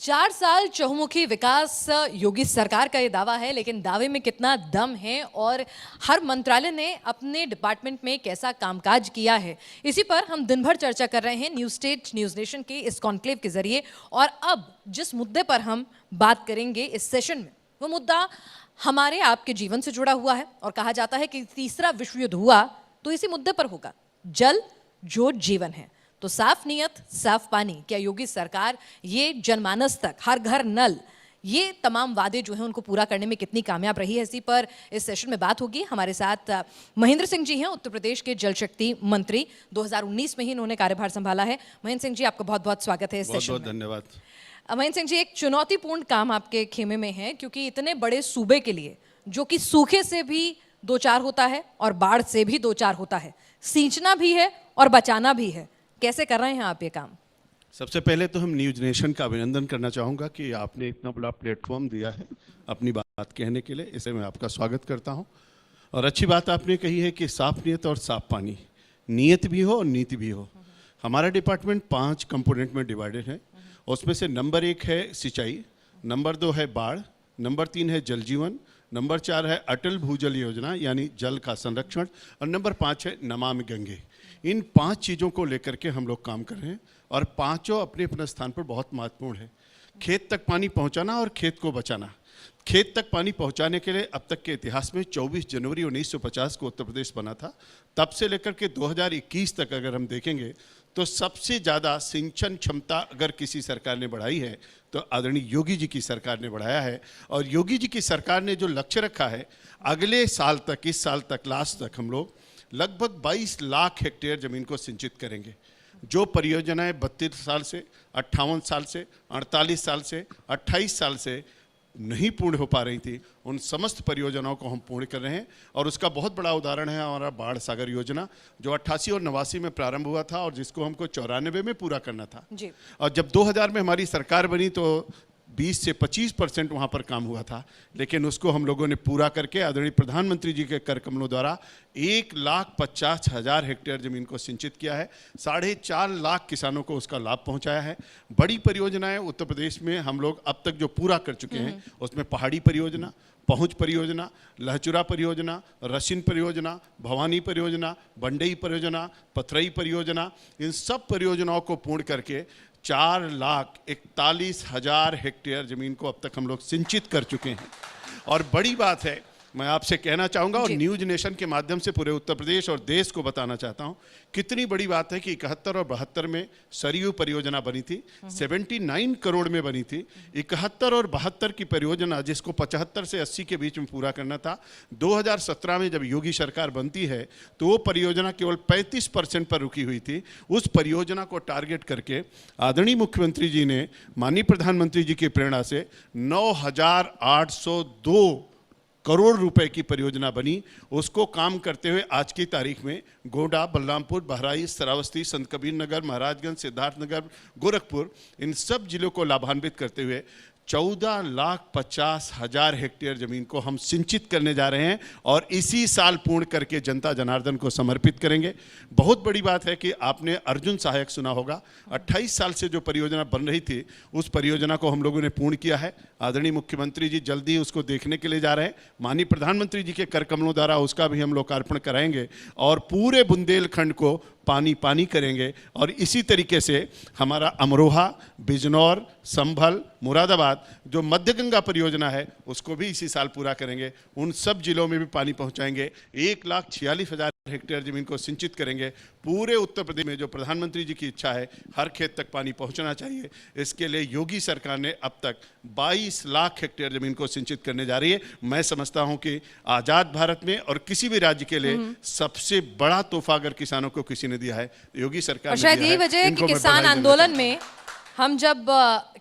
4 साल चहुमुखी विकास योगी सरकार का ये दावा है, लेकिन दावे में कितना दम है और हर मंत्रालय ने अपने डिपार्टमेंट में कैसा कामकाज किया है, इसी पर हम दिन भर चर्चा कर रहे हैं न्यूज स्टेट न्यूज नेशन के इस कॉन्क्लेव के जरिए। और अब जिस मुद्दे पर हम बात करेंगे इस सेशन में, वो मुद्दा हमारे आपके जीवन से जुड़ा हुआ है और कहा जाता है कि तीसरा विश्व युद्ध हुआ तो इसी मुद्दे पर होगा। जल जो जीवन है, तो साफ नीयत साफ पानी, क्या योगी सरकार ये जनमानस तक हर घर नल, ये तमाम वादे जो हैं उनको पूरा करने में कितनी कामयाब रही है, इसी पर इस सेशन में बात होगी। हमारे साथ महेंद्र सिंह जी हैं, उत्तर प्रदेश के जल शक्ति मंत्री। 2019 में ही इन्होंने कार्यभार संभाला है। महेंद्र सिंह जी, आपका बहुत बहुत स्वागत है इस सेशन में। बहुत धन्यवाद। महेंद्र सिंह जी, एक चुनौतीपूर्ण काम आपके खेमे में है, क्योंकि इतने बड़े सूबे के लिए, जो कि सूखे से भी दो चार होता है और बाढ़ से भी दो चार होता है, सींचना भी है और बचाना भी है, कैसे कर रहे हैं आप ये काम? सबसे पहले तो हम न्यूज नेशन का अभिनंदन करना चाहूँगा कि आपने इतना बड़ा प्लेटफॉर्म दिया है अपनी बात कहने के लिए, इसे मैं आपका स्वागत करता हूँ। और अच्छी बात आपने कही है कि साफ नीयत और साफ पानी, नीयत भी हो और नीति भी हो। हमारा डिपार्टमेंट 5 कंपोनेंट में डिवाइडेड है। उसमें से नंबर 1 है सिंचाई, नंबर 2 है बाढ़, नंबर 3 है जल जीवन, नंबर 4 है अटल भूजल योजना यानी जल का संरक्षण, और नंबर 5 है नमामि गंगे। इन 5 चीज़ों को लेकर के हम लोग काम कर रहे हैं और पांचों अपने अपने स्थान पर बहुत महत्वपूर्ण है। खेत तक पानी पहुंचाना और खेत को बचाना। खेत तक पानी पहुंचाने के लिए अब तक के इतिहास में 24 जनवरी 1950 को उत्तर प्रदेश बना था। तब से लेकर के 2021 तक अगर हम देखेंगे तो सबसे ज़्यादा सिंचन क्षमता अगर किसी सरकार ने बढ़ाई है तो आदरणीय योगी जी की सरकार ने बढ़ाया है। और योगी जी की सरकार ने जो लक्ष्य रखा है, अगले साल तक, इस साल तक, लास्ट तक हम लोग लगभग 22 लाख हेक्टेयर ज़मीन को सिंचित करेंगे। जो परियोजनाएं 32 साल से, 58 साल से, 48 साल से, 28 साल से नहीं पूर्ण हो पा रही थी, उन समस्त परियोजनाओं को हम पूर्ण कर रहे हैं। और उसका बहुत बड़ा उदाहरण है हमारा बाढ़ सागर योजना, जो 88 और 89 में प्रारंभ हुआ था और जिसको हमको 94 में पूरा करना था जी। और जब 2000 में हमारी सरकार बनी तो 20 से 25% वहाँ पर काम हुआ था, लेकिन उसको हम लोगों ने पूरा करके आदरणीय प्रधानमंत्री जी के कर कमलों द्वारा 1,50,000 हेक्टेयर ज़मीन को सिंचित किया है। 4.5 लाख किसानों को उसका लाभ पहुंचाया है। बड़ी परियोजनाएं उत्तर प्रदेश में हम लोग अब तक जो पूरा कर चुके हैं, उसमें पहाड़ी परियोजना, पहुंच परियोजना, लहचुरा परियोजना, रसिन परियोजना, भवानी परियोजना, बंडई परियोजना, पथरई परियोजना, इन सब परियोजनाओं को पूर्ण करके 4,41,000 हेक्टेयर ज़मीन को अब तक हम लोग सिंचित कर चुके हैं। और बड़ी बात है, मैं आपसे कहना चाहूँगा और न्यूज नेशन के माध्यम से पूरे उत्तर प्रदेश और देश को बताना चाहता हूँ, कितनी बड़ी बात है कि 71 और 72 में सरयू परियोजना बनी थी, 79 करोड़ में बनी थी। 71 और 72 की परियोजना जिसको 75 से 80 के बीच में पूरा करना था, 2017 में जब योगी सरकार बनती है तो वो परियोजना केवल 35% पर रुकी हुई थी। उस परियोजना को टारगेट करके आदरणीय मुख्यमंत्री जी ने, माननीय प्रधानमंत्री जी की प्रेरणा से 9,802 करोड़ रुपए की परियोजना बनी। उसको काम करते हुए आज की तारीख में गोंडा, बलरामपुर, बहराइच, श्रावस्ती, संत कबीर नगर, महाराजगंज, सिद्धार्थनगर, गोरखपुर, इन सब जिलों को लाभान्वित करते हुए 14,50,000 हेक्टेयर ज़मीन को हम सिंचित करने जा रहे हैं और इसी साल पूर्ण करके जनता जनार्दन को समर्पित करेंगे। बहुत बड़ी बात है कि आपने अर्जुन सहायक सुना होगा। 28 साल से जो परियोजना बन रही थी, उस परियोजना को हम लोगों ने पूर्ण किया है। आदरणीय मुख्यमंत्री जी जल्दी उसको देखने के लिए जा रहे हैं। माननीय प्रधानमंत्री जी के कर कमलों द्वारा उसका भी हम लोकार्पण कराएंगे और पूरे बुंदेलखंड को पानी पानी करेंगे। और इसी तरीके से हमारा अमरोहा, बिजनौर, संभल, मुरादाबाद जो मध्य गंगा परियोजना है, उसको भी इसी साल पूरा करेंगे। उन सब जिलों में भी पानी पहुंचाएंगे। 1,46,000 हेक्टेयर ज़मीन को सिंचित करेंगे। पूरे उत्तर प्रदेश में जो प्रधानमंत्री जी की इच्छा है, हर खेत तक पानी पहुंचना चाहिए, इसके लिए योगी सरकार ने अब तक 22 लाख हेक्टेयर ज़मीन को सिंचित करने जा रही है। मैं समझता हूं कि आज़ाद भारत में और किसी भी राज्य के लिए सबसे बड़ा तोहफा अगर किसानों को किसी ने दिया है, योगी सरकार ने दिया है। शायद यही वजह है कि किसान आंदोलन में हम जब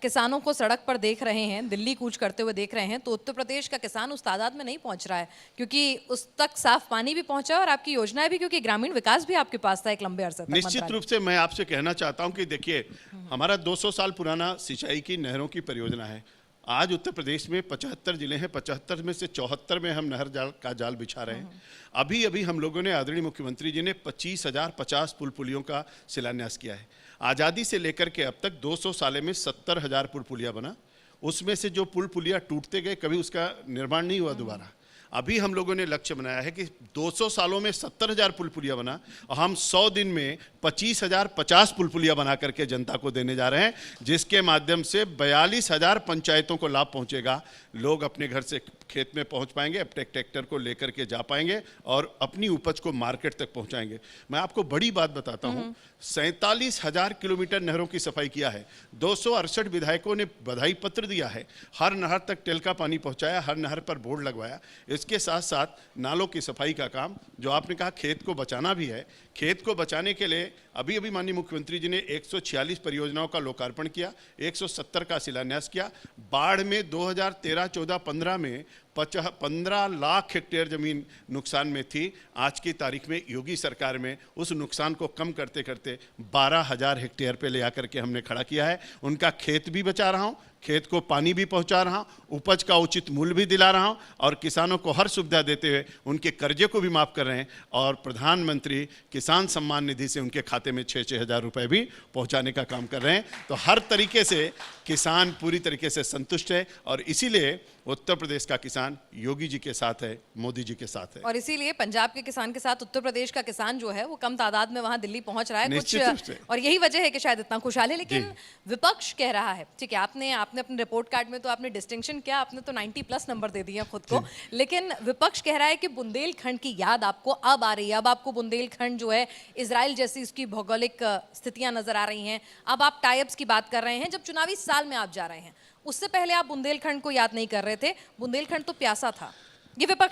किसानों को सड़क पर देख रहे हैं, दिल्ली कूच करते हुए देख रहे हैं, तो उत्तर प्रदेश का किसान उस तादाद में नहीं पहुंच रहा है, क्योंकि उस तक साफ पानी भी पहुंचा और आपकी योजनाएं भी, क्योंकि ग्रामीण विकास भी आपके पास था एक लंबे अरसे तक। निश्चित रूप से मैं आपसे कहना चाहता हूं कि देखिए, हमारा 200 साल पुराना सिंचाई की नहरों की परियोजना है। आज उत्तर प्रदेश में 75 जिले हैं, 75 में से 74 में हम नहर जाल का जाल बिछा रहे हैं। अभी अभी हम लोगों ने, आदरणीय मुख्यमंत्री जी ने 25,050 पुल पुलियों का शिलान्यास किया है। आज़ादी से लेकर के अब तक 200 साल में 70,000 पुल पुलिया बना। उसमें से जो पुल पुलिया टूटते गए, कभी उसका निर्माण नहीं हुआ दोबारा। अभी हम लोगों ने लक्ष्य बनाया है कि 200 सालों में 70,000 पुल पुलिया बना, और हम 100 दिन में 25,050 पुल पुलिया बना करके जनता को देने जा रहे हैं, जिसके माध्यम से 42,000 पंचायतों को लाभ पहुंचेगा। लोग अपने घर से खेत में पहुंच पाएंगे, अपने ट्रैक्टर को लेकर के जा पाएंगे और अपनी उपज को मार्केट तक पहुंचाएंगे। मैं आपको बड़ी बात बताता हूं, 47,000 किलोमीटर नहरों की सफाई किया है। 268 विधायकों ने बधाई पत्र दिया है। हर नहर तक टेल का पानी पहुंचाया, हर नहर पर बोर्ड लगवाया। इसके साथ साथ नालों की सफाई का काम, जो आपने कहा खेत को बचाना भी है, खेत को बचाने के लिए अभी अभी माननीय मुख्यमंत्री जी ने 146 परियोजनाओं का लोकार्पण किया, 170 का शिलान्यास किया। बाढ़ में 2013, 14, 15 में 15 लाख हेक्टेयर जमीन नुकसान में थी। आज की तारीख में योगी सरकार में उस नुकसान को कम करते करते 12,000 हेक्टेयर पे ले आकर के हमने खड़ा किया है। उनका खेत भी बचा रहा हूँ, खेत को पानी भी पहुंचा रहा हूं, उपज का उचित मूल्य भी दिला रहा हूं, और किसानों को हर सुविधा देते हुए उनके कर्जे को भी माफ़ कर रहे हैं, और प्रधानमंत्री किसान सम्मान निधि से उनके खाते में 6-6 हज़ार रुपये भी पहुंचाने का काम कर रहे हैं। तो हर तरीके से किसान पूरी तरीके से संतुष्ट है, और इसीलिए उत्तर प्रदेश का किसान योगी जी के साथ है, मोदी जी के साथ है। और इसीलिए पंजाब के किसान के साथ उत्तर प्रदेश का किसान जो है वो कम तादाद में वहां दिल्ली पहुंच रहा है निश्चित रूप से। और यही वजह है कि शायद इतना खुशहाल है। लेकिन विपक्ष कह रहा है, ठीक है, आपने अपने रिपोर्ट कार्ड में तो आपने डिस्टिंक्शन किया, आपने तो 90+ नंबर दे दिया खुद को, लेकिन विपक्ष कह रहा है कि बुंदेलखंड की याद आपको अब आ रही है। अब आपको बुंदेलखंड जो है, इजराइल जैसी इसकी भौगोलिक स्थितियां नजर आ रही हैं। अब आप टाइप्स की बात कर रहे हैं जब चुनावी साल में आप जा रहे हैं। उससे पहले आप बुंदेलखंड को याद नहीं कर रहे थे। बुंदेलखंड तो प्यासा था। ये विपक्ष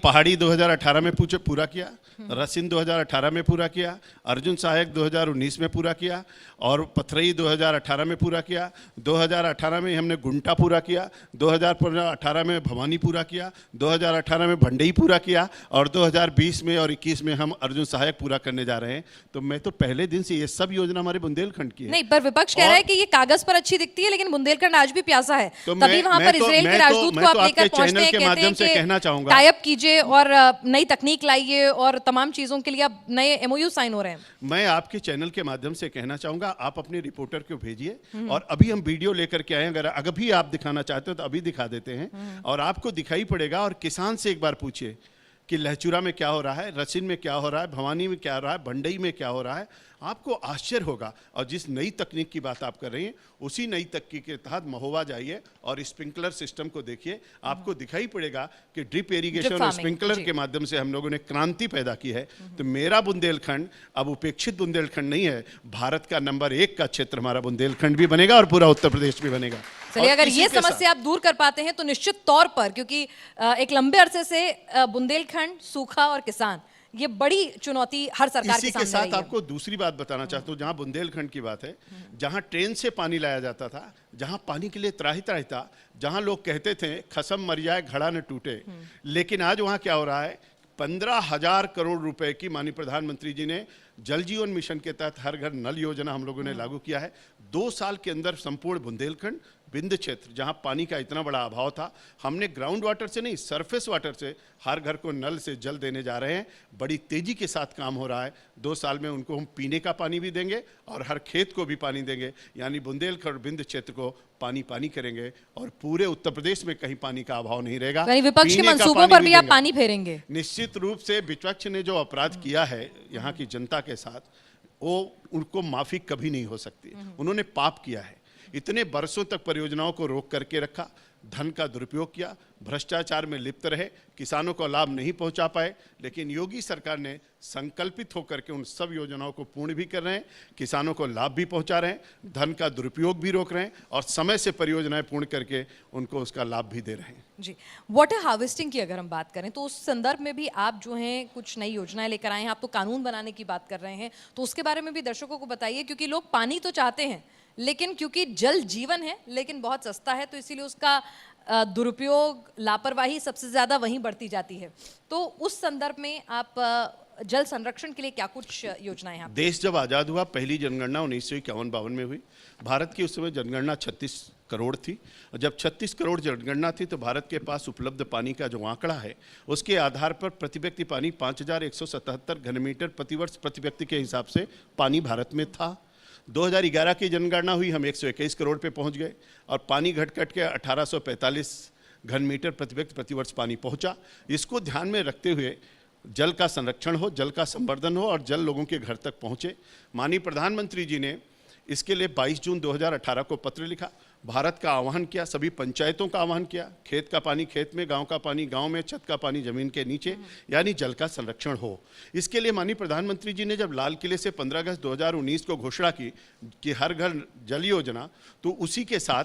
पहाड़ी 2018 में पूरा किया, रसिन 2018 में पूरा किया, अर्जुन सहायक 2019 में पूरा किया, और पथरई 2018 में पूरा किया, 2018 में हमने गुंटा पूरा किया, 2018 में भवानी पूरा किया, 2018 में भंडई पूरा किया, और 2020 में और 21 में हम अर्जुन सहायक पूरा करने जा रहे हैं। तो मैं तो पहले दिन से ये सब योजना हमारे बुंदेलखंड की है। नहीं, पर विपक्ष कह रहा है कि ये कागज पर अच्छी दिखती है, लेकिन बुंदेलखंड आज भी प्यासा है। तभी वहां पर इजराइल के राजदूत को आप लेकर पहुंचते हैं, कहते हैं कि टाइप कीजिए और नई तकनीक लाइए और तमाम चीजों के लिए अब नए MOU साइन हो रहे हैं। मैं आपके चैनल के माध्यम से कहना चाहूंगा, आप अपने रिपोर्टर को भेजिए, और अभी हम वीडियो लेकर के आए हैं। अगर भी आप दिखाना चाहते हो तो अभी दिखा देते हैं, और आपको दिखाई पड़ेगा। और किसान से एक बार पूछिए कि लहचूरा में क्या हो रहा है, रसिन में क्या हो रहा है, भवानी में क्या हो रहा है, भंडई में क्या हो रहा है, आपको आश्चर्य होगा। और जिस नई तकनीक की बात आप कर रही हैं, उसी नई तकनीक के तहत महोबा जाइए और स्प्रिंकलर सिस्टम को देखिए, आपको दिखाई पड़ेगा कि ड्रिप इरिगेशन और स्प्रिंकलर के माध्यम से हम लोगों ने क्रांति पैदा की है। तो मेरा बुंदेलखंड अब उपेक्षित बुंदेलखंड नहीं है, भारत का नंबर 1 का क्षेत्र हमारा बुंदेलखंड भी बनेगा, और पूरा उत्तर प्रदेश भी बनेगा। चलिए, अगर ये समस्या आप दूर कर पाते हैं तो निश्चित तौर पर, क्योंकि एक लंबे अरसे से बुंदेलखंड, सूखा और किसान, ये बड़ी चुनौती हर सरकार के सामने रही है। इसी के साथ आपको दूसरी बात बताना चाहता हूँ, जहाँ बुंदेलखंड की बात है, जहाँ ट्रेन से पानी लाया जाता था, जहाँ पानी के लिए त्राही त्राही था, जहाँ लोग कहते थे खसम मर जाए घड़ा न टूटे, लेकिन आज वहाँ क्या हो रहा है, 15,000 करोड़ रुपए की माननीय प्रधानमंत्री जी ने जल जीवन मिशन के तहत हर घर नल योजना हम लोगों ने लागू किया है। 2 साल के अंदर संपूर्ण बुंदेलखंड विंध्य क्षेत्र, जहां पानी का इतना बड़ा अभाव था, हमने ग्राउंड वाटर से नहीं, सरफेस वाटर से हर घर को नल से जल देने जा रहे हैं। बड़ी तेजी के साथ काम हो रहा है। 2 साल में उनको हम पीने का पानी भी देंगे और हर खेत को भी पानी देंगे, यानी बुंदेलखंड विंध्य क्षेत्र को पानी करेंगे, और पूरे उत्तर प्रदेश में कहीं पानी का अभाव नहीं रहेगा। विपक्ष के मंसूबों पर भी आप पानी फेरेंगे। निश्चित रूप से विपक्ष ने जो अपराध किया है यहाँ की जनता के साथ, वो उनको माफी कभी नहीं हो सकती। उन्होंने पाप किया है, इतने बरसों तक परियोजनाओं को रोक करके रखा, धन का दुरुपयोग किया, भ्रष्टाचार में लिप्त रहे, किसानों को लाभ नहीं पहुंचा पाए। लेकिन योगी सरकार ने संकल्पित होकर के उन सब योजनाओं को पूर्ण भी कर रहे हैं, किसानों को लाभ भी पहुंचा रहे हैं, धन का दुरुपयोग भी रोक रहे हैं, और समय से परियोजनाएं पूर्ण करके उनको उसका लाभ भी दे रहे हैं। जी, वाटर हार्वेस्टिंग की अगर हम बात करें तो उस संदर्भ में भी आप जो हैं कुछ नई योजनाएं लेकर आए हैं। आप तो कानून बनाने की बात कर रहे हैं, तो उसके बारे में भी दर्शकों को बताइए, क्योंकि लोग पानी तो चाहते हैं, लेकिन क्योंकि जल जीवन है लेकिन बहुत सस्ता है, तो इसीलिए उसका दुरुपयोग, लापरवाही सबसे ज़्यादा वहीं बढ़ती जाती है। तो उस संदर्भ में आप जल संरक्षण के लिए क्या कुछ योजनाएं हैं? देश जब आज़ाद हुआ, पहली जनगणना 1951-52 में हुई। भारत की उस समय जनगणना 36 करोड़ थी। और जब 36 करोड़ जनगणना थी तो भारत के पास उपलब्ध पानी का जो आंकड़ा है उसके आधार पर प्रति व्यक्ति पानी 5177 घनमीटर प्रतिवर्ष प्रति व्यक्ति के हिसाब से पानी भारत में था। 2011 की जनगणना हुई, हम 121 करोड़ पे पहुंच गए और पानी घट के 1845 घन मीटर प्रति व्यक्ति प्रतिवर्ष पानी पहुंचा। इसको ध्यान में रखते हुए जल का संरक्षण हो, जल का संवर्धन हो और जल लोगों के घर तक पहुंचे। माननीय प्रधानमंत्री जी ने इसके लिए 22 जून 2018 को पत्र लिखा, भारत का आह्वान किया, सभी पंचायतों का आह्वान किया, खेत का पानी खेत में, गांव का पानी गांव में, छत का पानी जमीन के नीचे, यानी जल का संरक्षण हो। इसके लिए माननीय प्रधानमंत्री जी ने जब लाल किले से 15 अगस्त 2019 को घोषणा की कि हर घर जल योजना, तो उसी के साथ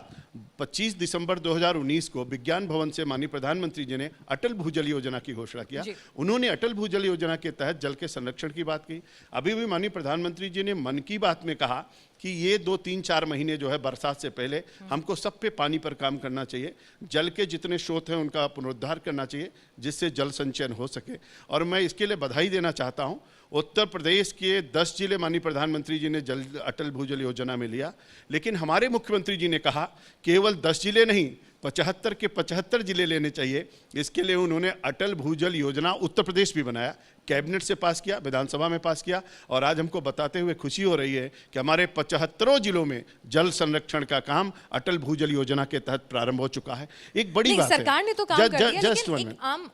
25 दिसंबर 2019 को विज्ञान भवन से माननीय प्रधानमंत्री जी ने अटल भूजल योजना की घोषणा किया। उन्होंने अटल भूजल योजना के तहत जल के संरक्षण की बात की। अभी भी माननीय प्रधानमंत्री जी ने मन की बात में कहा कि ये 2-3-4 महीने जो है बरसात से पहले हमको सब पे पानी पर काम करना चाहिए, जल के जितने स्रोत हैं उनका पुनरुद्धार करना चाहिए जिससे जल संचयन हो सके। और मैं इसके लिए बधाई देना चाहता हूं, उत्तर प्रदेश के 10 जिले माननीय प्रधानमंत्री जी ने जल अटल भूजल योजना में लिया, लेकिन हमारे मुख्यमंत्री जी ने कहा केवल 10 जिले नहीं 75 के 75 जिले लेने चाहिए। इसके लिए उन्होंने अटल भूजल योजना उत्तर प्रदेश भी बनाया, कैबिनेट से पास किया, विधानसभा में पास किया और आज हमको बताते हुए खुशी हो रही है कि हमारे 75 जिलों में जल संरक्षण का काम अटल भूजल योजना के तहत प्रारंभ हो चुका है। एक बड़ी बात है, सरकार ने तो काम कर दिया, लेकिन एक आम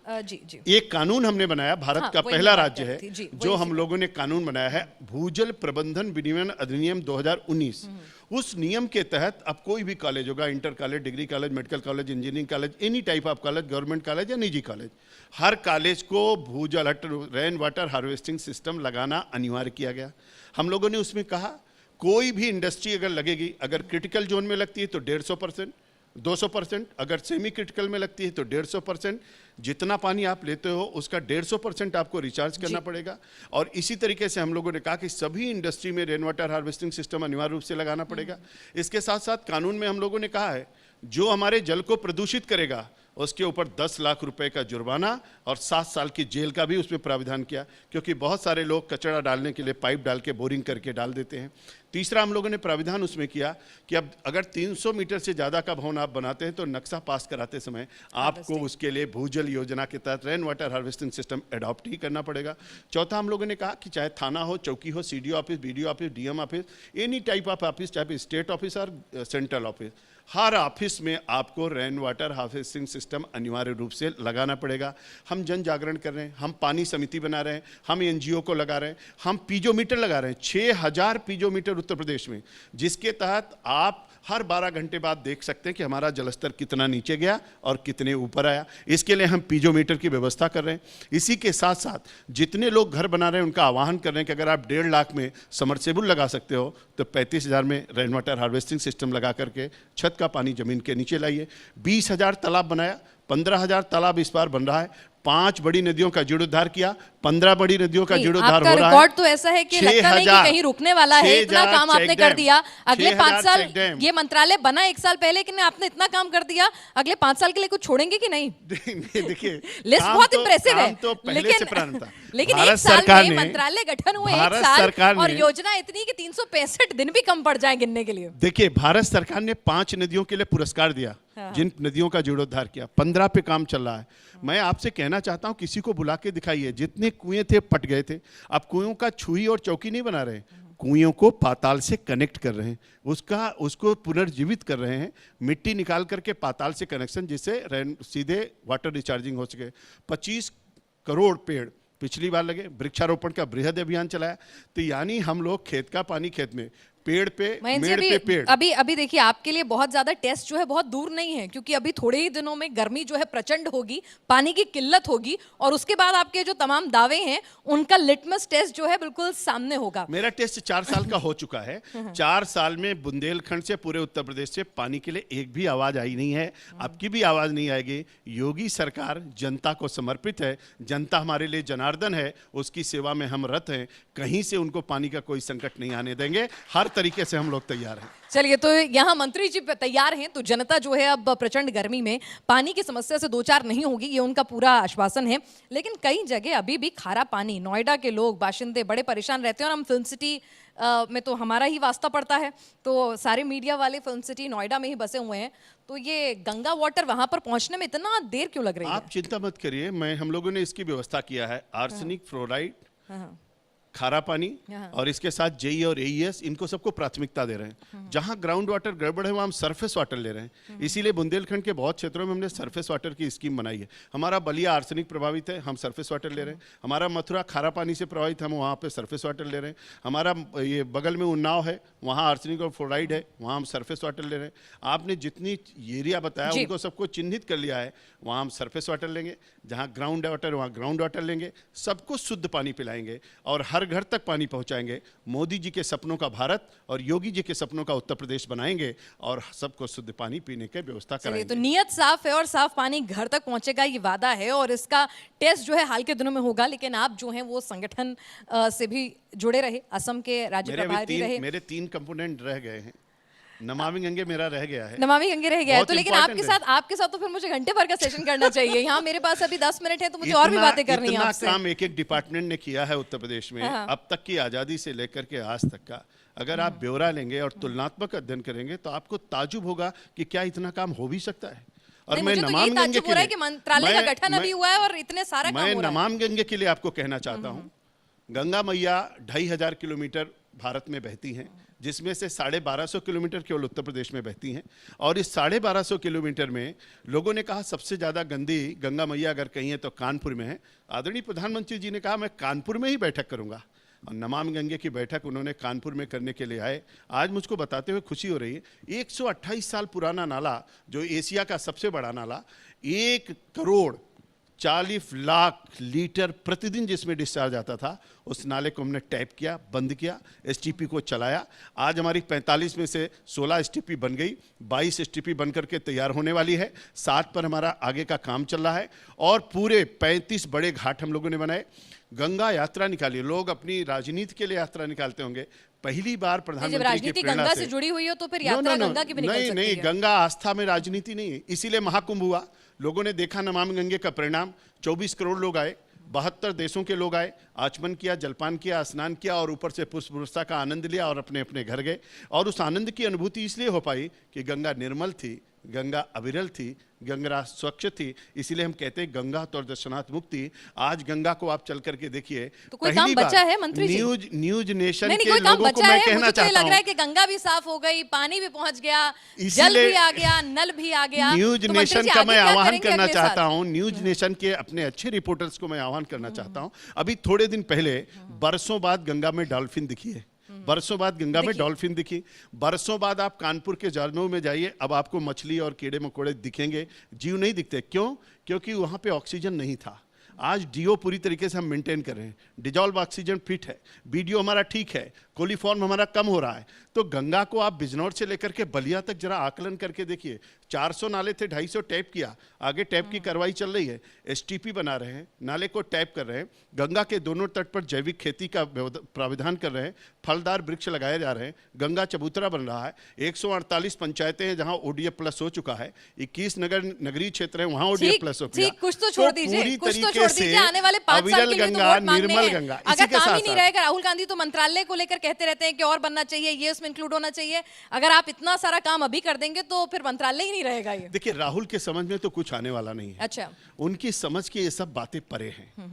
एक कानून हमने बनाया, भारत का पहला राज्य है जो हम लोगों ने कानून बनाया है, भूजल प्रबंधन विनियमन अधिनियम 2019। उस नियम के तहत अब कोई भी कॉलेज होगा, inter college, degree college, medical college, engineering college, any type of college, government college या निजी कॉलेज, हर कॉलेज को भूजल रेन वाटर हार्वेस्टिंग सिस्टम लगाना अनिवार्य किया गया। हम लोगों ने उसमें कहा कोई भी इंडस्ट्री अगर लगेगी, अगर क्रिटिकल जोन में लगती है तो 150%, 200%, अगर सेमी क्रिटिकल में लगती है तो 150%, जितना पानी आप लेते हो उसका 150% आपको रिचार्ज करना पड़ेगा। और इसी तरीके से हम लोगों ने कहा कि सभी इंडस्ट्री में रेन वाटर हार्वेस्टिंग सिस्टम अनिवार्य रूप से लगाना पड़ेगा। इसके साथ साथ कानून में हम लोगों ने कहा है जो हमारे जल को प्रदूषित करेगा उसके ऊपर 10 लाख रुपए का जुर्माना और 7 साल की जेल का भी उसमें प्राविधान किया, क्योंकि बहुत सारे लोग कचरा डालने के लिए पाइप डाल के बोरिंग करके डाल देते हैं। तीसरा हम लोगों ने प्राविधान उसमें किया कि अब अगर 300 मीटर से ज़्यादा का भवन आप बनाते हैं तो नक्शा पास कराते समय आपको उसके लिए भूजल योजना के तहत rain water harvesting system adopt ही करना पड़ेगा। चौथा हम लोगों ने कहा कि चाहे थाना हो, चौकी हो, CDO office, BDO office, DM office, any type of office, चाहे स्टेट ऑफिस और सेंट्रल ऑफिस, हर ऑफिस में आपको रेन वाटर हार्वेस्टिंग सिस्टम अनिवार्य रूप से लगाना पड़ेगा। हम जन जागरण कर रहे हैं, हम पानी समिति बना रहे हैं, हम एनजीओ को लगा रहे हैं, हम पीजोमीटर लगा रहे हैं, 6000 पीजोमीटर उत्तर प्रदेश में, जिसके तहत आप हर 12 घंटे बाद देख सकते हैं कि हमारा जलस्तर कितना नीचे गया और कितने ऊपर आया। इसके लिए हम पीजोमीटर की व्यवस्था कर रहे हैं। इसी के साथ साथ जितने लोग घर बना रहे हैं उनका आह्वान कर रहे हैं कि अगर आप 1.5 लाख में समरसेबुल लगा सकते हो तो 35,000 में रेन वाटर हार्वेस्टिंग सिस्टम लगा करके छत का पानी जमीन के नीचे लाइए। 20,000 तालाब बनाया, 15,000 तालाब इस बार बन रहा है। 5 बड़ी नदियों का जीर्णोद्धार किया, 15 बड़ी नदियों का जीर्णोद्धार हो रहा है। रिकॉर्ड तो ऐसा है कि लगता नहीं कि कहीं रुकने वाला है, इतना काम आपने कर दिया। अगले 5 साल, ये मंत्रालय बना 1 साल पहले, कि आपने इतना काम कर दिया, अगले 5 साल के लिए कुछ छोड़ेंगे कि नहीं? देखिए लिस्ट बहुत इंप्रेसिव है, तो पहले से प्रारंभ था। लेकिन 1 साल में मंत्रालय गठन हुए 1 साल और योजना इतनी कि 365 दिन भी कम पड़ जाए गिनने के लिए। देखिए, भारत सरकार ने 5 नदियों के लिए पुरस्कार दिया, जिन नदियों का जीर्णोद्धार किया, 15 पे काम चल रहा है। मैं आपसे कहना चाहता हूं किसी को बुला के दिखाइए, जितने कुएं थे पट गए थे, अब कुओं का छुई और चौकी नहीं बना रहे, कुओं को पाताल से कनेक्ट कर रहे हैं, उसको पुनर्जीवित कर रहे हैं, मिट्टी निकाल करके पाताल से कनेक्शन, जिससे सीधे वाटर रिचार्जिंग हो सके। 25 करोड़ पेड़ पिछली बार लगे, वृक्षारोपण का बृहद अभियान चलाया। तो यानी हम लोग खेत का पानी खेत में, पेड़ पे मेड़ पे पेड़। अभी देखिए, आपके लिए बहुत ज्यादा टेस्ट जो है बहुत दूर नहीं है, क्योंकि अभी थोड़े ही दिनों में गर्मी जो है प्रचंड होगी, पानी की किल्लत होगी, और उसके बाद आपके जो तमाम दावे हैं उनका लिटमस टेस्ट जो है बिल्कुल सामने होगा। मेरा टेस्ट 4 साल का हो चुका है। 4 साल में बुंदेलखंड से पूरे उत्तर प्रदेश से पानी के लिए एक भी आवाज आई नहीं है, आपकी भी आवाज नहीं आएगी। योगी सरकार जनता को समर्पित है, जनता हमारे लिए जनार्दन है, उसकी सेवा में हम रत हैं, कहीं से उनको पानी का कोई संकट नहीं आने देंगे। हर तरीके से हम लोग तैयार हैं। चलिए, तो यहाँ मंत्री जी तैयार हैं, तो जनता जो है अब प्रचंड गर्मी में पानी की समस्या से दो चार नहीं होगी, ये उनका पूरा आश्वासन है। लेकिन कई जगह अभी भी खारा पानी, नोएडा के लोग बाशिंदे बड़े परेशान रहते हैं, और हम फिल्म सिटी में तो हमारा ही वास्ता पड़ता है, तो सारे मीडिया वाले फिल्म सिटी नोएडा में ही बसे हुए हैं, तो ये गंगा वाटर वहां पर पहुंचने में इतना देर क्यों लग रही है? आप चिंता मत करिए, हम लोगों ने इसकी व्यवस्था किया है। आर्सेनिक, फ्लोराइड, हाँ, खारा पानी हाँ। और इसके साथ जेई और एईएस, इनको सबको प्राथमिकता दे रहे हैं। जहां ग्राउंड वाटर गड़बड़ है वहां हम सरफेस वाटर ले रहे हैं। इसीलिए बुंदेलखंड के बहुत क्षेत्रों में हमने सरफेस वाटर की स्कीम बनाई है। हमारा बलिया आर्सेनिक प्रभावित है, हम सरफेस वाटर ले रहे हैं। हमारा मथुरा खारा पानी से प्रभावित है, हम वहाँ पे सरफेस वाटर ले रहे हैं। हमारा ये बगल में उन्नाव है, वहाँ आर्सेनिक और फ्लोराइड है, वहाँ हम सरफेस वाटर ले रहे हैं। आपने जितनी एरिया बताया उनको सबको चिन्हित कर लिया है, वहाँ हम सरफेस वाटर लेंगे। जहाँ ग्राउंड वाटर वहाँ ग्राउंड वाटर लेंगे, सबको शुद्ध पानी पिलाएंगे और हर घर तक पानी पहुंचाएंगे। मोदी जी के सपनों का भारत और योगी जी के सपनों का उत्तर प्रदेश बनाएंगे और सबको शुद्ध पानी पीने की व्यवस्था कराएंगे। तो नियत साफ है और साफ पानी घर तक पहुंचेगा, ये वादा है, और इसका टेस्ट जो है हाल के दिनों में होगा। लेकिन आप जो हैं वो संगठन से भी जुड़े रहे, असम के राज्य प्रभारी रहे। मेरे 3 कंपोनेंट रह गए हैं। नमामि गंगे मेरा रह गया है, नमामि गंगे रह गया है, बहुत तो लेकिन important आपके साथ तो फिर मुझे घंटे भर का सेशन करना चाहिए। यहाँ मेरे पास अभी 10 मिनट है, तो मुझे और भी बातें करनी है इतना आपसे। काम एक डिपार्टमेंट ने किया है उत्तर प्रदेश में हाँ। अब तक की आजादी से लेकर के आज तक का। अगर आप ब्यौरा लेंगे और तुलनात्मक अध्ययन करेंगे तो आपको ताजुब होगा कि क्या इतना काम हो भी सकता है। और नहीं, मैं मुझे तो नमामि यही गंगे ताज्जुब हो रहा है कि मंत्रालय का गठन अभी हुआ है और इतने सारा काम मैं हो रहा है। नमामि गंगे के लिए आपको कहना चाहता हूँ, गंगा मैया 2500 किलोमीटर भारत में बहती हैं, जिसमें से 1250 किलोमीटर केवल उत्तर प्रदेश में बहती हैं। और इस 1250 किलोमीटर में लोगों ने कहा सबसे ज़्यादा गंदी गंगा मैया अगर कहीं है तो कानपुर में है। आदरणीय प्रधानमंत्री जी ने कहा मैं कानपुर में ही बैठक करूंगा, और नमामि गंगे की बैठक उन्होंने कानपुर में करने के लिए आए। आज मुझको बताते हुए खुशी हो रही है, 128 साल पुराना नाला, जो एशिया का सबसे बड़ा नाला, 1 करोड़ 40 लाख लीटर प्रतिदिन जिसमें डिस्चार्ज आता था, उस नाले को हमने टैप किया, बंद किया, एसटीपी को चलाया। आज हमारी 45 में से 16 एसटीपी बन गई, 22 एसटीपी बन करके तैयार होने वाली है। 7 पर हमारा आगे का काम चल रहा है और पूरे 35 बड़े घाट हम लोगों ने बनाए। गंगा यात्रा निकाली, लोग अपनी राजनीति के लिए यात्रा निकालते होंगे, पहली बार प्रधानमंत्री की प्रेरणा गंगा से जुड़ी हुई हो तो फिर यात्रा गंगा की भी निकल सकती नहीं, है। गंगा आस्था में राजनीति नहीं है, इसीलिए महाकुंभ हुआ। लोगों ने देखा नमामि गंगे का परिणाम, 24 करोड़ लोग आए, 72 देशों के लोग आए, आचमन किया, जलपान किया, स्नान किया और ऊपर से पुष्प वर्षा का आनंद लिया और अपने अपने घर गए। और उस आनंद की अनुभूति इसलिए हो पाई कि गंगा निर्मल थी, गंगा अविरल थी, गंगा स्वच्छ थी। इसीलिए हम कहते हैं गंगा तो दर्शनार्थ मुक्ति। आज गंगा को आप चल करके देखिए, तो कोई काम बचा है मंत्री जी? न्यूज नेशन नहीं, के कोई काम लोगों को बचा मैं है? कहना मुझे तो ये चाहता लग रहा है हूँ, कि गंगा भी साफ हो गई, पानी भी पहुंच गया, जल भी आ गया, नल भी आ गया। न्यूज तो नेशन मंत्री जी का आगे मैं क्या आह्वान करेंगे करना अगले चाहता साल? हूँ, न्यूज नेशन के अपने अच्छे रिपोर्टर्स को मैं आह्वान करना चाहता हूँ। अभी थोड़े दिन पहले बरसों बाद गंगा में डॉल्फिन दिखी है, बरसों बाद गंगा में डॉल्फिन दिखी। बरसों बाद आप कानपुर के झरनों में जाइए, अब आपको मछली और कीड़े मकोड़े दिखेंगे, जीव नहीं दिखते। क्यों? क्योंकि वहाँ पे ऑक्सीजन नहीं था। आज डीओ पूरी तरीके से हम मेंटेन कर रहे हैं, डिजॉल्व ऑक्सीजन फिट है, बीडीओ हमारा ठीक है, कोलीफॉर्म हमारा कम हो रहा है। तो गंगा को आप बिजनौर से लेकर के बलिया तक जरा आकलन करके देखिए। 400 नाले थे, 250 टैप किया, आगे टैप की कार्रवाई चल रही है, एसटीपी बना रहे हैं, नाले को टैप कर रहे हैं। गंगा के दोनों तट पर जैविक खेती का प्राविधान कर रहे हैं, फलदार वृक्ष लगाए जा रहे हैं, गंगा चबूतरा बन रहा है। 148 पंचायतें हैं जहां ओडीएफ प्लस हो चुका है, 21 नगरीय क्षेत्र है वहां ओडीएफ प्लस हो गया। कुछ तो छोड़ दीजिए, कुछ तो छोड़ दीजिए। आने वाले 5 साल अविरल के लिए तो गंगा, वोट मांगने निर्मल हैं। गंगा, अगर इसी के काम ही साथ नहीं रहेगा, राहुल गांधी तो मंत्रालय को लेकर कहते रहते हैं कि और बनना चाहिए, ये उसमें इंक्लूड होना चाहिए। अगर आप इतना सारा काम अभी कर देंगे तो फिर मंत्रालय ही नहीं रहेगा। ये देखिए, राहुल के समझ में तो कुछ आने वाला नहीं है। अच्छा, उनकी समझ के ये सब बातें परे हैं।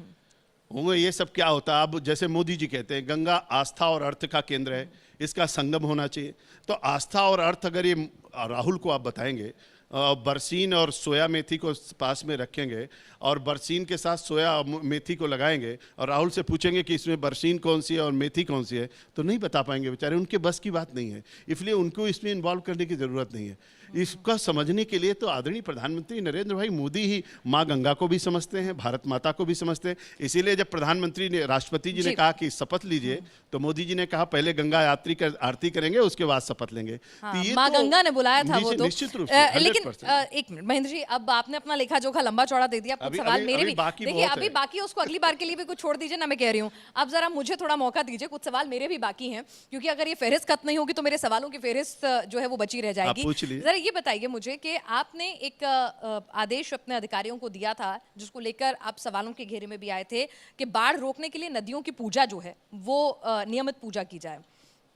वो ये सब क्या होता है, अब जैसे मोदी जी कहते हैं गंगा आस्था और अर्थ का केंद्र है, इसका संगम होना चाहिए। तो आस्था और अर्थ अगर ये राहुल को आप बताएंगे, बरसीन और सोया मेथी को पास में रखेंगे और बरसीन के साथ सोया मेथी को लगाएंगे और राहुल से पूछेंगे कि इसमें बरसीन कौन सी है और मेथी कौन सी है, तो नहीं बता पाएंगे बेचारे, उनके बस की बात नहीं है। इसलिए उनको इसमें इन्वॉल्व करने की ज़रूरत नहीं है। इसका समझने के लिए तो आदरणीय प्रधानमंत्री नरेंद्र भाई मोदी ही माँ गंगा को भी समझते हैं, भारत माता को भी समझते हैं। इसीलिए जब प्रधानमंत्री ने, राष्ट्रपति जी ने कहा कि शपथ लीजिए, तो मोदी जी ने कहा पहले गंगा यात्री आरती करेंगे, उसके बाद शपथ लेंगे। हाँ, माँ गंगा ने बुलाया था वो तो, निश्चित रूप से। लेकिन एक मिनट महेंद्र जी, अब आपने अपना लेखा जोखा लंबा चौड़ा दे दिया। कुछ सवाल मेरे भी देखिए, अभी बाकी उसको अगली बार के लिए भी कुछ छोड़ दीजिए ना, मैं कह रही हूँ। अब जरा मुझे थोड़ा मौका दीजिए, कुछ सवाल मेरे भी बाकी हैं, क्योंकि अगर ये फहरिस्त खत्म नहीं होगी तो मेरे सवालों की फहरिस्त जो है वो बची रह जाएगी। जरा ये बताइए मुझे कि आपने एक आदेश अपने अधिकारियों को दिया था, जिसको लेकर आप सवालों के घेरे में भी आए थे, कि बाढ़ रोकने के लिए नदियों की पूजा जो है वो नियमित पूजा की जाए।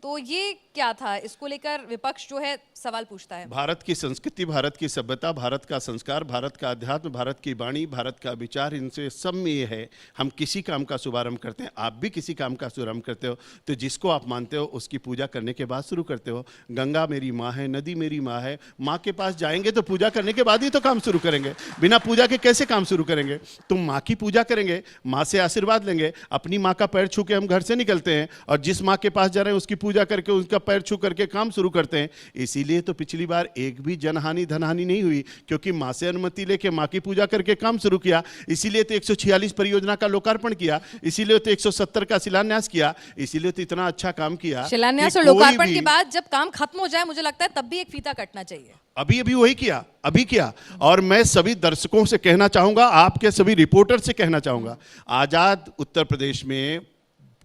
तो ये क्या था, इसको लेकर विपक्ष जो है सवाल पूछता है। भारत की संस्कृति, भारत की सभ्यता, भारत का संस्कार, भारत का अध्यात्म, भारत की वाणी, भारत का विचार, इनसे सब में ये है, हम किसी काम का शुभारंभ करते हैं, आप भी किसी काम का शुभारंभ करते हो, तो जिसको आप मानते हो उसकी पूजा करने के बाद शुरू करते हो। गंगा मेरी माँ है, नदी मेरी माँ है, माँ के पास जाएंगे तो पूजा करने के बाद ही तो काम शुरू करेंगे। बिना पूजा के कैसे काम शुरू करेंगे? तुम माँ की पूजा करेंगे, माँ से आशीर्वाद लेंगे, अपनी माँ का पैर छू के हम घर से निकलते हैं, और जिस माँ के पास जा रहे हैं उसकी पूजा करके, उसका पैर छू करके काम शुरू करते हैं। इसीलिए तो पिछली बार एक भी जनहानि धनहानि नहीं हुई, क्योंकि मां से अनुमति लेके मां की पूजा करके काम शुरू किया। इसीलिए तो 146 परियोजना का लोकार्पण किया, इसीलिए तो 170 का शिलान्यास किया, इसीलिए तो इतना अच्छा काम किया। शिलान्यास और लोकार्पण के बाद जब काम खत्म हो जाए, मुझे लगता है तब भी एक फीता कटना चाहिए। अभी वही किया, अभी किया। और मैं सभी दर्शकों से कहना चाहूंगा, आपके सभी रिपोर्टर से कहना चाहूंगा, आजाद उत्तर प्रदेश में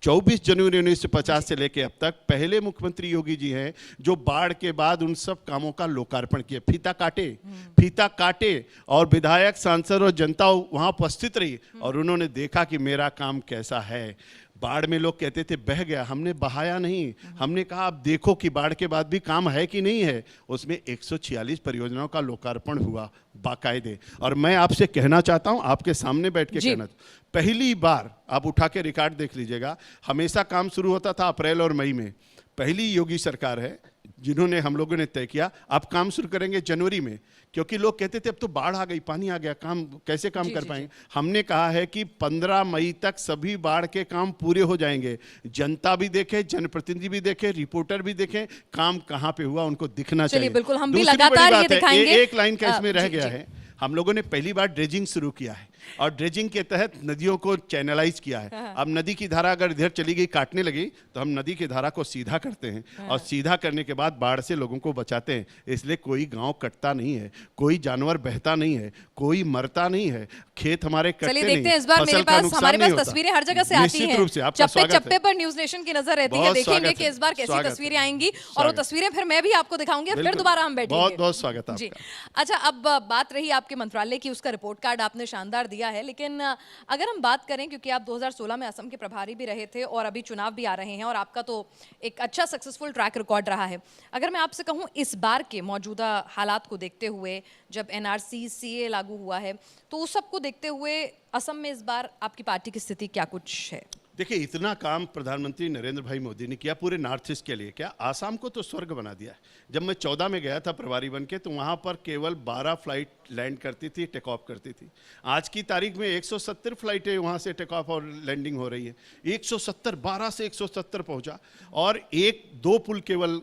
24 जनवरी 1950 से लेकर अब तक पहले मुख्यमंत्री योगी जी हैं जो बाढ़ के बाद उन सब कामों का लोकार्पण किए। फीता काटे और विधायक, सांसद और जनता वहां उपस्थित रही, और उन्होंने देखा कि मेरा काम कैसा है। बाढ़ में लोग कहते थे बह गया, हमने बहाया नहीं, हमने कहा आप देखो कि बाढ़ के बाद भी काम है कि नहीं है। उसमें 146 परियोजनाओं का लोकार्पण हुआ बाकायदे। और मैं आपसे कहना चाहता हूं, आपके सामने बैठ के कहना, पहली बार आप उठा के रिकॉर्ड देख लीजिएगा, हमेशा काम शुरू होता था अप्रैल और मई में। पहली योगी सरकार है जिन्होंने, हम लोगों ने तय किया अब काम शुरू करेंगे जनवरी में, क्योंकि लोग कहते थे अब तो बाढ़ आ गई, पानी आ गया, काम कैसे काम कर पाएंगे। हमने कहा है कि 15 मई तक सभी बाढ़ के काम पूरे हो जाएंगे। जनता भी देखे, जनप्रतिनिधि भी देखे, रिपोर्टर भी देखें काम कहां पे हुआ, उनको दिखना चाहिए। बिल्कुल, हम भी लगातार ये दिखाएंगे। एक लाइन का इसमें रह गया है, हम लोगों ने पहली बार ड्रेजिंग शुरू किया है, और ड्रेजिंग के तहत नदियों को चैनलाइज किया है। अब नदी की धारा अगर इधर चली गई, काटने लगी, तो हम नदी की धारा को सीधा करते हैं, और सीधा करने के बाद बाढ़ से लोगों को बचाते हैं। इसलिए कोई गांव कटता नहीं है, कोई जानवर बहता नहीं है, कोई मरता नहीं है, खेत हमारे कटते नहीं। देखते हैं इस बार मेरे पास, हमारे पास तस्वीरें हर जगह से आती हैं, चप्पे चप्पे पर न्यूज नेशन की नजर रहती है। देखेंगे कि इस बार कैसी तस्वीरें आएंगी, और वो तस्वीरें फिर मैं भी आपको दिखाऊंगी, फिर दोबारा हम बैठेंगे। बहुत बहुत स्वागत है। अच्छा, अब बात रही आपके मंत्रालय की, उसका रिपोर्ट कार्ड आपने शानदार दिया है, लेकिन अगर हम बात करें, क्योंकि आप 2016 में असम के प्रभारी भी रहे थे और अभी चुनाव भी आ रहे हैं, और आपका तो एक अच्छा सक्सेसफुल ट्रैक रिकॉर्ड रहा है, अगर मैं आपसे कहूं इस बार के मौजूदा हालात को देखते हुए, जब एनआरसी सीए लागू हुआ है, तो उस सब को देखते हुए असम में इस बार आपकी पार्टी की स्थिति क्या कुछ है? देखिए, इतना काम प्रधानमंत्री नरेंद्र भाई मोदी ने किया पूरे नॉर्थ ईस्ट के लिए, क्या आसाम को तो स्वर्ग बना दिया। जब मैं 14 में गया था प्रभारी बन के, तो वहाँ पर केवल 12 फ्लाइट लैंड करती थी, टेक ऑफ करती थी। आज की तारीख में 170 फ्लाइटें वहाँ से टेक ऑफ और लैंडिंग हो रही है। 170, 12 से 170 पहुँचा, और 1-2 पुल केवल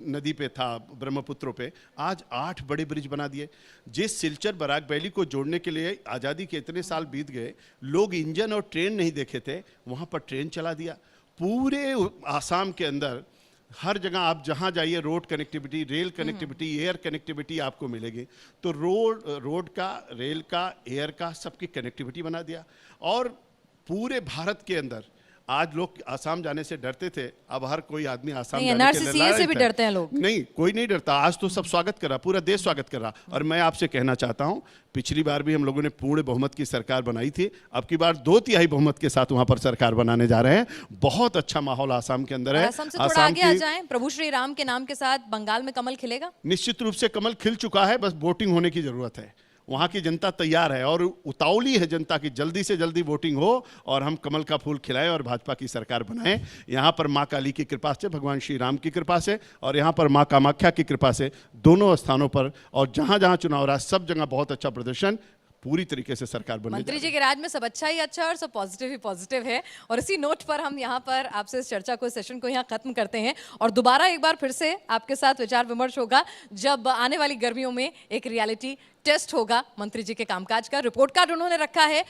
नदी पे था, ब्रह्मपुत्रों पे। आज 8 बड़े ब्रिज बना दिए। जिस सिलचर बराक वैली को जोड़ने के लिए आज़ादी के इतने साल बीत गए, लोग इंजन और ट्रेन नहीं देखे थे, वहाँ पर ट्रेन चला दिया। पूरे आसाम के अंदर हर जगह आप जहां जाइए, road connectivity, rail connectivity, air connectivity आपको मिलेगी। तो रोड का, रेल का, एयर का, सबकी कनेक्टिविटी बना दिया। और पूरे भारत के अंदर आज लोग आसाम जाने से डरते थे, अब हर कोई आदमी आसाम जाने के लिए से भी डरते हैं लोग। नहीं, कोई नहीं डरता। आज तो सब स्वागत कर रहा, पूरा देश स्वागत कर रहा। और मैं आपसे कहना चाहता हूं, पिछली बार भी हम लोगों ने पूर्ण बहुमत की सरकार बनाई थी, अब की बार 2/3 बहुमत के साथ वहां पर सरकार बनाने जा रहे हैं। बहुत अच्छा माहौल आसाम के अंदर है। असम से थोड़ा आगे आ जाएं, प्रभु श्री राम के नाम के साथ बंगाल में कमल खिलेगा? निश्चित रूप से कमल खिल चुका है, बस वोटिंग होने की जरूरत है। वहाँ की जनता तैयार है और उतावली है जनता की, जल्दी से जल्दी वोटिंग हो और हम कमल का फूल खिलाएं और भाजपा की सरकार बनाएं। यहाँ पर माँ काली की कृपा से, भगवान श्री राम की कृपा से, और यहाँ पर माँ कामाख्या की कृपा से, दोनों स्थानों पर और जहाँ जहाँ चुनाव रहा सब जगह बहुत अच्छा प्रदर्शन पूरी तरीके से सरकार बनने जा मंत्री रही जी के राज में सब अच्छा ही अच्छा और सब पॉजिटिव ही पॉजिटिव है। और इसी नोट पर हम यहाँ पर आपसे इस चर्चा को, इस सेशन को यहाँ खत्म करते हैं और दोबारा एक बार फिर से आपके साथ विचार विमर्श होगा जब आने वाली गर्मियों में एक रियलिटी टेस्ट होगा मंत्री जी के कामकाज का। रिपोर्ट कार्ड उन्होंने रखा है,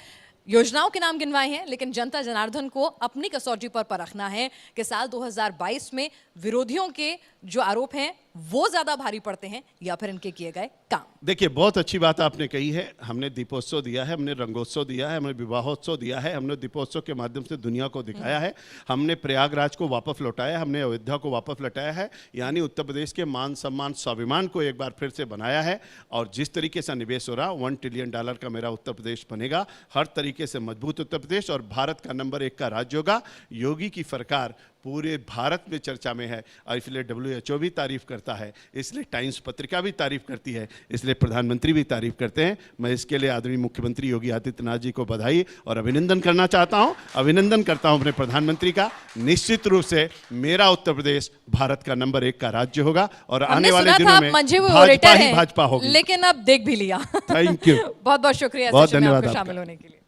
योजनाओं के नाम गिनवाए हैं, लेकिन जनता जनार्दन को अपनी कसौटी पर परखना है कि साल 2022 में विरोधियों के जो आरोप हैं वो ज्यादा भारी पड़ते हैं या फिर इनके किए गए काम। देखिए, बहुत अच्छी बात आपने कही है। हमने दीपोत्सव दिया है, हमने रंगोत्सव दिया है, हमने विवाहोत्सव दिया है, हमने दीपोत्सव के माध्यम से दुनिया को दिखाया है, हमने प्रयागराज को वापस लौटाया, हमने अयोध्या को वापस लौटाया है, यानी उत्तर प्रदेश के मान सम्मान स्वाभिमान को एक बार फिर से बनाया है। और जिस तरीके से निवेश हो रहा, $1 ट्रिलियन का मेरा उत्तर प्रदेश बनेगा, हर तरीके से मजबूत उत्तर प्रदेश और भारत का नंबर 1 का राज्य होगा। योगी की सरकार पूरे भारत में चर्चा में है और इसलिए WHO भी तारीफ करता है, इसलिए टाइम्स पत्रिका भी तारीफ करती है, इसलिए प्रधानमंत्री भी तारीफ करते हैं। मैं इसके लिए आदरणीय मुख्यमंत्री योगी आदित्यनाथ जी को बधाई और अभिनंदन करना चाहता हूं। अभिनंदन करता हूं अपने प्रधानमंत्री का। निश्चित रूप से मेरा उत्तर प्रदेश भारत का नंबर 1 का राज्य होगा और आने वाले दिनों में भाजपा ही भाजपा होगी। लेकिन अब देख भी लिया। थैंक यू, बहुत बहुत शुक्रिया बहुत सेशन में धन्यवाद आपको आपका। शामिल होने के लिए।